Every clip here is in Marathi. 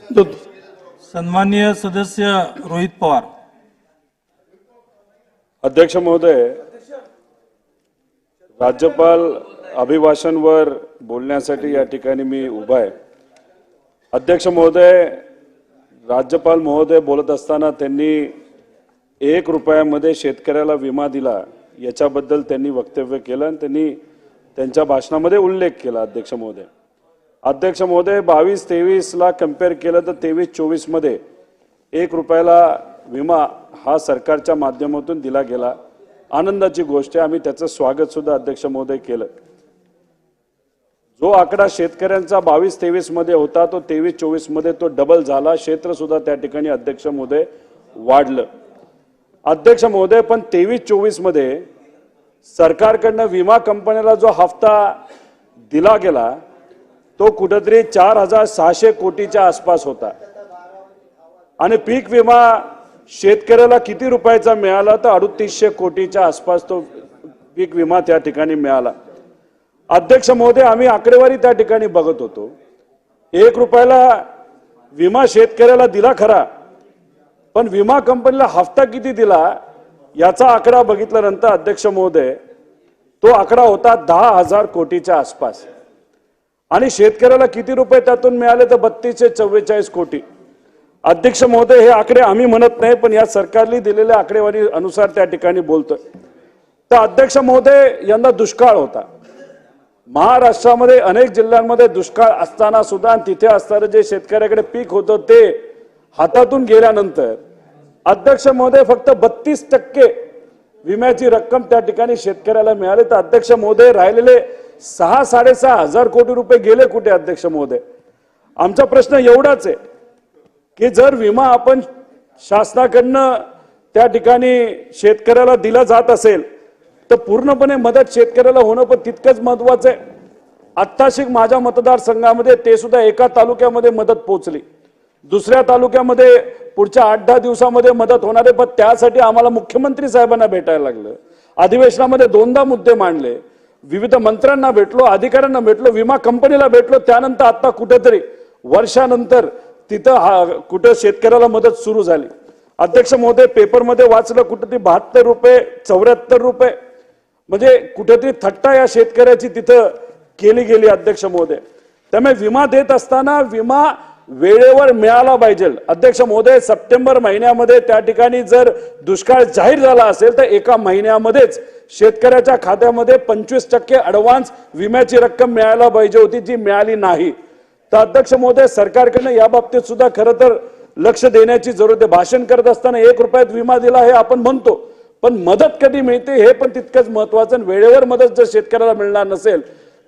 सन्माननीय सदस्य रोहित पवार। अध्यक्ष महोदय, राज्यपाल अभिभाषणवर बोलण्यासाठी या ठिकाणी मी उभा आहे। अध्यक्ष महोदय, राज्यपाल महोदय बोलत असताना त्यांनी 1 रुपयामध्ये शेतकऱ्याला विमा दिला याच्याबद्दल त्यांनी वक्तव्य केलं आणि त्यांनी त्यांच्या भाषणामध्ये उल्लेख केला। अध्यक्ष महोदय 22-23 ला कंपेअर केलं तर 23-24 मध्ये 1 रुपयाला विमा हा सरकारच्या माध्यमातून दिला गेला। आनंदाची गोष्ट आहे, आम्ही त्याचं स्वागत सुद्धा अध्यक्ष महोदय केलं। जो आकडा शेतकऱ्यांचा 22-23 मध्ये होता तो 23-24 मध्ये तो डबल झाला। क्षेत्र सुद्धा त्या ठिकाणी अध्यक्ष महोदय वाढलं। अध्यक्ष महोदय, पण 23-24 मध्ये सरकारकडनं विमा कंपन्याला जो हप्ता दिला गेला तो कुठेतरी 4600 कोटीच्या आसपास होता आणि पीक विमा शेतकऱ्याला किती रुपयाचा मिळाला तर 3800 कोटीच्या आसपास तो पीक विमा त्या ठिकाणी मिळाला। अध्यक्ष महोदय, आम्ही आकडेवारी त्या ठिकाणी बघत होतो। 1 रुपयाला विमा शेतकऱ्याला दिला खरा, पण विमा कंपनीला हप्ता किती दिला याचा आकडा बघितल्यानंतर अध्यक्ष महोदय तो आकडा होता 10,000 कोटीच्या आसपास आणि शेतकऱ्याला किती रुपये त्यातून मिळाले तर 3244 कोटी। अध्यक्ष महोदय, हे आकडे आम्ही म्हणत नाही, पण या सरकारने दिलेल्या आकडेवारी अनुसार त्या ठिकाणी बोलतोय। तर अध्यक्ष महोदय, यंदा दुष्काळ होता महाराष्ट्रामध्ये, अनेक जिल्ह्यांमध्ये दुष्काळ असताना सुद्धा तिथे असणारे जे शेतकऱ्याकडे पीक होतं ते हातातून गेल्यानंतर अध्यक्ष महोदय फक्त 32% विम्याची रक्कम त्या ठिकाणी शेतकऱ्याला मिळाली। तर अध्यक्ष महोदय, राहिलेले 6-6.5 हजार कोटी रुपये गेले कुठे? अध्यक्ष महोदय, आमचा प्रश्न एवढाच आहे की जर विमा आपण शासनाकडनं त्या ठिकाणी शेतकऱ्याला दिला जात असेल तर पूर्णपणे मदत शेतकऱ्याला होणं पण तितकंच महत्वाचं आहे। आत्ताशी माझ्या मतदारसंघामध्ये ते सुद्धा एका तालुक्यामध्ये मदत पोहोचली, दुसऱ्या तालुक्यामध्ये पुढच्या 8-10 दिवसामध्ये मदत होणार आहे, पण त्यासाठी आम्हाला मुख्यमंत्री साहेबांना भेटायला लागलं। अधिवेशनामध्ये 2दा मुद्दे मांडले, विविध मंत्र्यांना भेटलो, अधिकाऱ्यांना भेटलो, विमा कंपनीला भेटलो, त्यानंतर आता कुठेतरी वर्षानंतर तिथं कुठे शेतकऱ्याला मदत सुरू झाली। अध्यक्ष महोदय, पेपरमध्ये वाचलं कुठेतरी 72 रुपये 74 रुपये, म्हणजे कुठेतरी थट्टा या शेतकऱ्याची तिथं केली गेली। अध्यक्ष महोदय, त्यामुळे विमा देत असताना विमा वेळेवर मिळाला पाहिजे। अध्यक्ष महोदय, सप्टेंबर महिन्यामध्ये त्या ठिकाणी जर दुष्काळ जाहीर झाला असेल तर एका महिन्यामध्येच शेतकऱ्याच्या खात्यामध्ये 25% ॲडव्हान्स विम्याची रक्कम मिळायला पाहिजे होती, जी मिळाली नाही। तर अध्यक्ष महोदय, सरकारकडनं या बाबतीत सुद्धा खरं तर लक्ष देण्याची जरूरत आहे। भाषण करत असताना 1 रुपयात विमा दिला हे आपण म्हणतो, पण मदत कधी मिळते हे पण तितकंच महत्वाचं। वेळेवर मदत जर शेतकऱ्याला मिळणार नसेल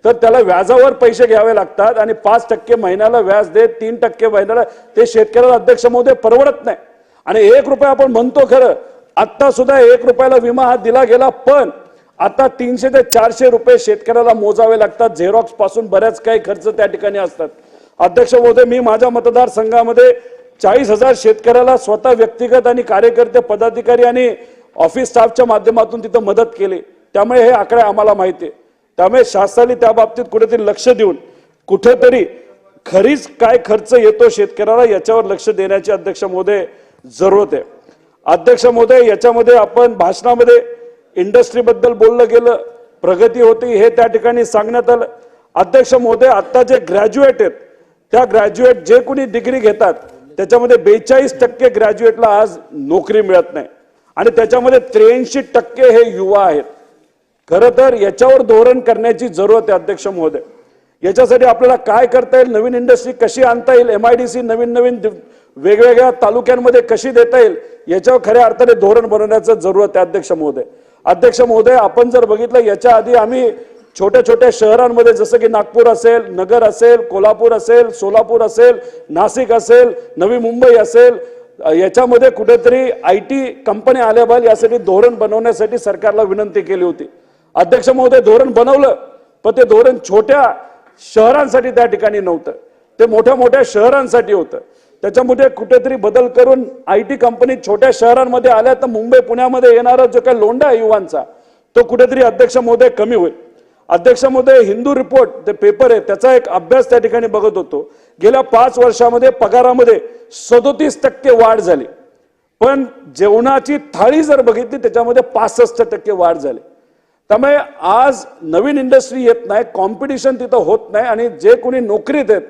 तर त्याला व्याजावर पैसे घ्यावे लागतात आणि 5% महिन्याला व्याज देत 3% महिन्याला ते शेतकऱ्याला अध्यक्ष महोदय परवडत नाही। आणि 1 रुपया आपण म्हणतो खरं, आता सुद्धा 1 रुपयाला विमा हा दिला गेला, पण आता 300 ते 400 रुपये शेतकऱ्याला मोजावे लागतात। झेरॉक्स पासून बऱ्याच काही खर्च त्या ठिकाणी असतात। अध्यक्ष महोदय, मी माझ्या मतदारसंघामध्ये 40,000 शेतकऱ्याला स्वतः व्यक्तिगत आणि कार्यकर्ते, पदाधिकारी आणि ऑफिस स्टाफच्या माध्यमातून तिथं मदत केली, त्यामुळे हे आकडे आम्हाला माहिती आहे। त्यामुळे शासनाने त्या बाबतीत कुठेतरी लक्ष देऊन कुठेतरी खरीच काय खर्च येतो शेतकऱ्याला याच्यावर लक्ष देण्याची अध्यक्ष महोदय जरूरत आहे। अध्यक्ष महोदय, याच्यामध्ये आपण भाषणामध्ये इंडस्ट्री बद्दल बोललं गेलं, प्रगती होती हे त्या ठिकाणी सांगण्यात आलं। अध्यक्ष महोदय, आता जे ग्रॅज्युएट आहेत त्या ग्रॅज्युएट जे कोणी डिग्री घेतात त्याच्यामध्ये 42% ग्रॅज्युएटला आज नोकरी मिळत नाही आणि त्याच्यामध्ये 83% हे युवा आहेत। खरं तर याच्यावर धोरण करण्याची जरूरत आहे। अध्यक्ष महोदय, याच्यासाठी आपल्याला काय करता येईल, नवीन इंडस्ट्री कशी आणता येईल, MIDC नवीन वेगवेगळ्या तालुक्यांमध्ये कशी देता येईल याच्यावर खऱ्या अर्थाने धोरण बनवण्याची जरूरत आहे। अध्यक्ष महोदय, आपण जर बघितलं याच्या आधी आम्ही छोट्या छोट्या शहरांमध्ये जसं की नागपूर असेल, नगर असेल, कोल्हापूर असेल, सोलापूर असेल, नाशिक असेल, नवी मुंबई असेल, याच्यामध्ये कुठेतरी IT कंपन्या आल्या पाहिजे यासाठी धोरण बनवण्यासाठी सरकारला विनंती केली होती। अध्यक्ष महोदय, धोरण बनवलं, पण ते धोरण छोट्या शहरांसाठी त्या ठिकाणी नव्हतं, ते मोठ्या शहरांसाठी होतं। त्याच्यामध्ये कुठेतरी बदल करून IT कंपनी छोट्या शहरांमध्ये आल्या तर मुंबई पुण्यामध्ये येणारा जो काही लोंढा आहे युवांचा तो कुठेतरी अध्यक्ष महोदय कमी होईल। अध्यक्ष महोदय, हिंदू रिपोर्ट ते पेपर आहे त्याचा एक अभ्यास त्या ठिकाणी बघत होतो, गेल्या 5 वर्षामध्ये पगारामध्ये 37% वाढ झाली, पण जेवणाची थाळी जर बघितली त्याच्यामध्ये 65% वाढ झाली. त्यामुळे आज नवीन इंडस्ट्री येत नाही, कॉम्पिटिशन तिथं होत नाही आणि जे कोणी नोकरीत आहेत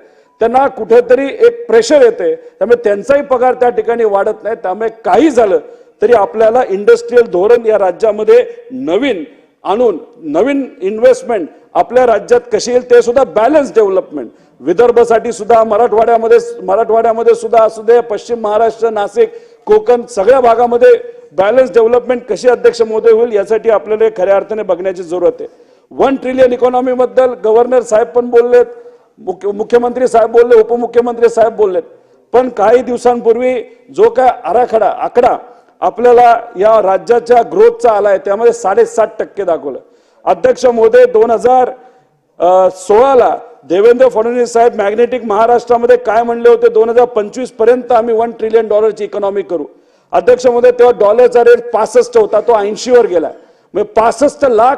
त्यांना कुठेतरी एक प्रेशर येते, त्यामुळे त्यांचाही पगार त्या ठिकाणी वाढत नाही. त्यामुळे काही झालं तरी आपल्याला इंडस्ट्रियल धोरण या राज्यामध्ये नवीन आणून नवीन इन्व्हेस्टमेंट आपल्या राज्यात कशी येईल ते सुद्धा बॅलन्स डेव्हलपमेंट विदर्भासाठी सुद्धा मराठवाड्यामध्ये सुद्धा असू दे, पश्चिम महाराष्ट्र, नाशिक, कोकण सगळ्या भागामध्ये बॅलन्स डेव्हलपमेंट कशी अध्यक्ष महोदय होईल यासाठी आपल्याला खऱ्या अर्थाने बघण्याची जरूरत आहे. 1 ट्रिलियन इकॉनॉमी बद्दल गव्हर्नर साहेब पण बोललेत, मुख्यमंत्री साहेब बोलले, उपमुख्यमंत्री साहेब बोललेत, पण काही दिवसांपूर्वी जो काय आकडा आपल्याला या राज्याच्या ग्रोथचा आलाय त्यामध्ये 7.5% दाखवलं. अध्यक्ष महोदय 2016ला देवेंद्र फडणवीस साहेब मॅग्नेटिक महाराष्ट्रामध्ये काय म्हणले होते, 2025 पर्यंत आम्ही $1 ट्रिलियन इकॉनॉमी करू. अध्यक्ष महोदय तेव्हा डॉलरचा रेट 65 होता, तो 80 वर गेला. म्हणजे 65 लाख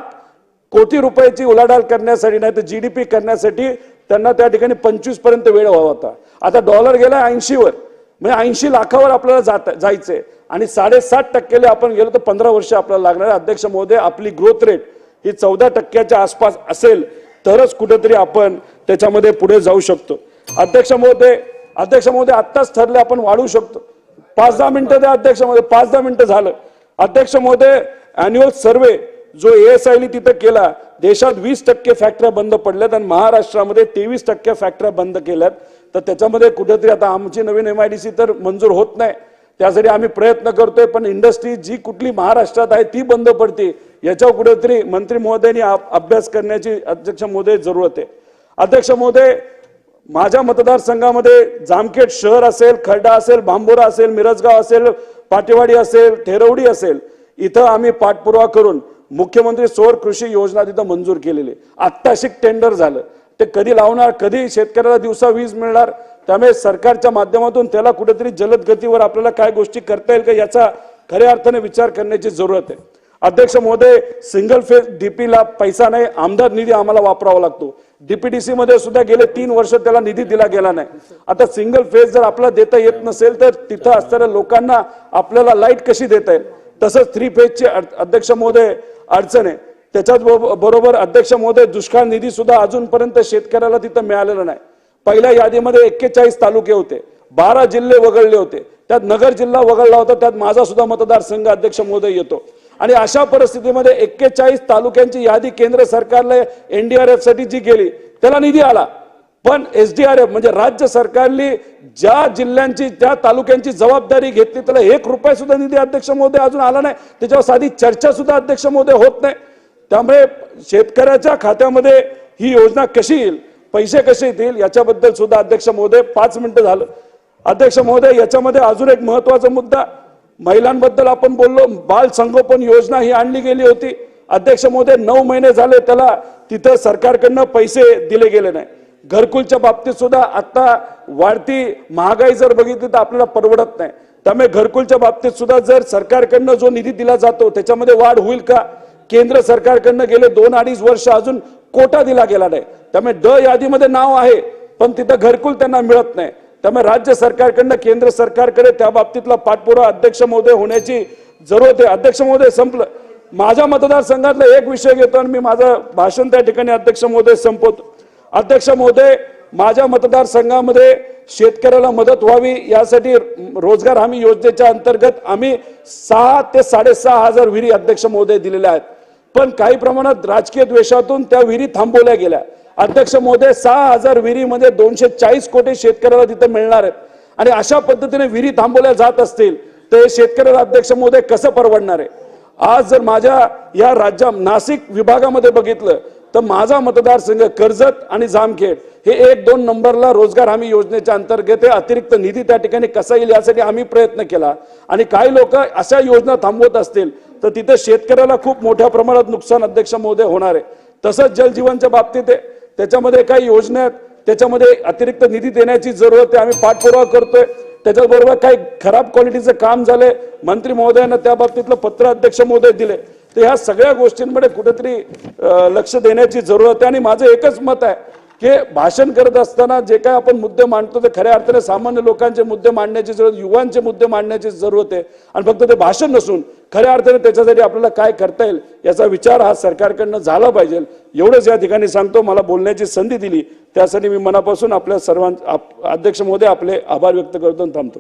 कोटी रुपयाची उलाढाल करण्यासाठी नाही तर GDP करण्यासाठी त्यांना त्या ठिकाणी 25 पर्यंत वेळ हवा होता. आता डॉलर गेला 80 वर, म्हणजे 80 लाखावर आपल्याला जायचंय आणि 7.5% आपण गेलो तर 15 वर्ष आपल्याला लागणार. अध्यक्ष महोदय आपली ग्रोथ रेट ही 14% आसपास असेल तरच कुठेतरी आपण त्याच्यामध्ये पुढे जाऊ शकतो. अध्यक्ष महोदय आत्ताच ठरले आपण वाढवू शकतो. 5-10 मिनिटं द्या अध्यक्ष महोदय, 5-10 मिनिटं झालं. अध्यक्ष महोदय अॅन्युअल सर्वे जो ASIने तिथं केला, देशात 20% फॅक्टऱ्या बंद पडल्यात आणि महाराष्ट्रामध्ये 23% फॅक्टऱ्या बंद केल्यात. तर त्याच्यामध्ये कुठेतरी आता आमची नवीन MIDC तर मंजूर होत नाही, त्यासाठी आम्ही प्रयत्न करतोय, पण इंडस्ट्री जी कुठली महाराष्ट्रात आहे ती बंद पडते याच्यावर कुठेतरी मंत्री महोदयांनी अभ्यास करण्याची अध्यक्ष महोदय जरूरत आहे. अध्यक्ष महोदय माझ्या मतदारसंघामध्ये जामखेड शहर असेल, खर्डा असेल, बांबोरा असेल, मिरजगाव असेल, पाटेवाडी असेल, ठेरवडी असेल, इथं आम्ही पाठपुरावा करून मुख्यमंत्री सौर कृषी योजना तिथं मंजूर केलेली. आत्ताशिक टेंडर झालं, ते कधी लावणार, कधी शेतकऱ्याला दिवसा वीज मिळणार, त्यामुळे सरकारच्या माध्यमातून त्याला कुठेतरी जलद गतीवर आपल्याला काय गोष्टी करता येईल का याचा खऱ्या अर्थाने विचार करण्याची जरूरत आहे. अध्यक्ष महोदय सिंगल फेज डीपीला पैसा नाही, आमदार निधी आम्हाला वापरावा लागतो. DPDC मध्ये सुद्धा गेले 3 वर्ष त्याला निधी दिला गेला नाही. आता सिंगल फेज जर आपल्याला देता येत नसेल तर तिथं असणाऱ्या लोकांना आपल्याला लाईट कशी देता येईल, तसंच 3 फेजची अध्यक्ष महोदय अडचण आहे. त्याच्याच बरोबर अध्यक्ष महोदय दुष्काळ निधी सुद्धा अजूनपर्यंत शेतकऱ्याला तिथं मिळालेला नाही. पहिल्या यादीमध्ये 41 तालुके होते, 12 जिल्हे वगळले होते, त्यात नगर जिल्हा वगळला होता, त्यात माझा सुद्धा मतदारसंघ अध्यक्ष महोदय येतो. आणि अशा परिस्थितीमध्ये 41 तालुक्यांची यादी केंद्र सरकारला NDRF साठी जी गेली त्याला निधी आला, पण SDRF म्हणजे राज्य सरकारने ज्या जिल्ह्यांची त्या तालुक्यांची जबाबदारी घेतली त्याला 1 रुपया सुद्धा निधी अध्यक्ष महोदय अजून आला नाही, त्याच्यावर साधी चर्चा सुद्धा अध्यक्ष महोदय होत नाही. त्यामुळे शेतकऱ्याच्या खात्यामध्ये ही योजना कशी येईल, पैसे कसे येतील याच्याबद्दल सुद्धा अध्यक्ष महोदय 5 मिनिटं झालं. अध्यक्ष महोदय याच्यामध्ये अजून एक महत्वाचा मुद्दा, महिलांबद्दल आपण बोललो, बाल संगोपन योजना ही आणली गेली होती. अध्यक्ष महोदय 9 महिने झाले त्याला तिथं सरकारकडनं पैसे दिले गेले नाही. घरकुलच्या बाबतीत सुद्धा आता वाढती महागाई जर बघितली तर आपल्याला परवडत नाही. त्यामुळे घरकुलच्या बाबतीत सुद्धा जर सरकारकडनं जो निधी दिला जातो त्याच्यामध्ये वाढ होईल का, केंद्र सरकारकडनं गेले 2-2.5 वर्ष अजून कोटा दिला गेला नाही. त्यामुळे ड यादीमध्ये नाव आहे पण तिथं घरकुल त्यांना मिळत नाही. त्यामुळे राज्य सरकारकडनं केंद्र सरकारकडे त्या बाबतीतला पाठपुरावा अध्यक्ष महोदय होण्याची जरूरत आहे. अध्यक्ष महोदय संपलं. माझ्या मतदारसंघातला एक विषय घेतो आणि मी माझं भाषण त्या ठिकाणी अध्यक्ष महोदय संपवतो. अध्यक्ष महोदय माझ्या मतदारसंघामध्ये शेतकऱ्याला मदत व्हावी यासाठी रोजगार हमी योजनेच्या अंतर्गत आम्ही 6 ते 6.5 हजार विहिरी अध्यक्ष महोदय दिलेल्या आहेत, पण काही प्रमाणात राजकीय द्वेषातून त्या विहिरी थांबवल्या गेल्या. अध्यक्ष महोदय 6,000 विहिरीमध्ये 240 कोटी शेतकऱ्याला तिथे मिळणार आहेत आणि अशा पद्धतीने विहिरी थांबवल्या जात असतील तर हे शेतकऱ्याला अध्यक्ष महोदय कसं परवडणार आहे. आज जर माझ्या या राज्यात नाशिक विभागामध्ये बघितलं तर माझा मतदारसंघ कर्जत आणि जामखेड हे 1-2 नंबरला रोजगार हमी योजनेच्या अंतर्गत अतिरिक्त निधी त्या ठिकाणी कसा येईल यासाठी आम्ही प्रयत्न केला. आणि काही लोक अशा योजना थांबवत असतील तर तिथे शेतकऱ्याला खूप मोठ्या प्रमाणात नुकसान अध्यक्ष महोदय होणार आहे. तसंच जलजीवनच्या बाबतीत आहे, त्याच्यामध्ये काही योजना आहेत, त्याच्यामध्ये अतिरिक्त निधी देण्याची जरूरत आहे, आम्ही पाठपुरावा करतोय. त्याच्याबरोबर काही खराब क्वालिटीचं काम झालंय, मंत्री महोदयांना त्या बाबतीतलं पत्र अध्यक्ष महोदय दिले. तर ह्या सगळ्या गोष्टींमध्ये कुठेतरी लक्ष देण्याची जरूरत आहे. आणि माझं एकच मत आहे की भाषण करत असताना जे काय आपण मुद्दे मांडतो ते खऱ्या अर्थाने सामान्य लोकांचे मुद्दे मांडण्याची जरूरत, युवांचे मुद्दे मांडण्याची जरूरत आहे आणि फक्त ते भाषण नसून खऱ्या अर्थाने त्याच्यासाठी आपल्याला काय करता येईल याचा विचार हा सरकारकडनं झाला पाहिजे. एवढंच या ठिकाणी सांगतो. मला बोलण्याची संधी दिली त्यासाठी मी मनापासून आपल्या सर्वांचे अध्यक्ष महोदय आपले आभार व्यक्त करतो आणि थांबतो.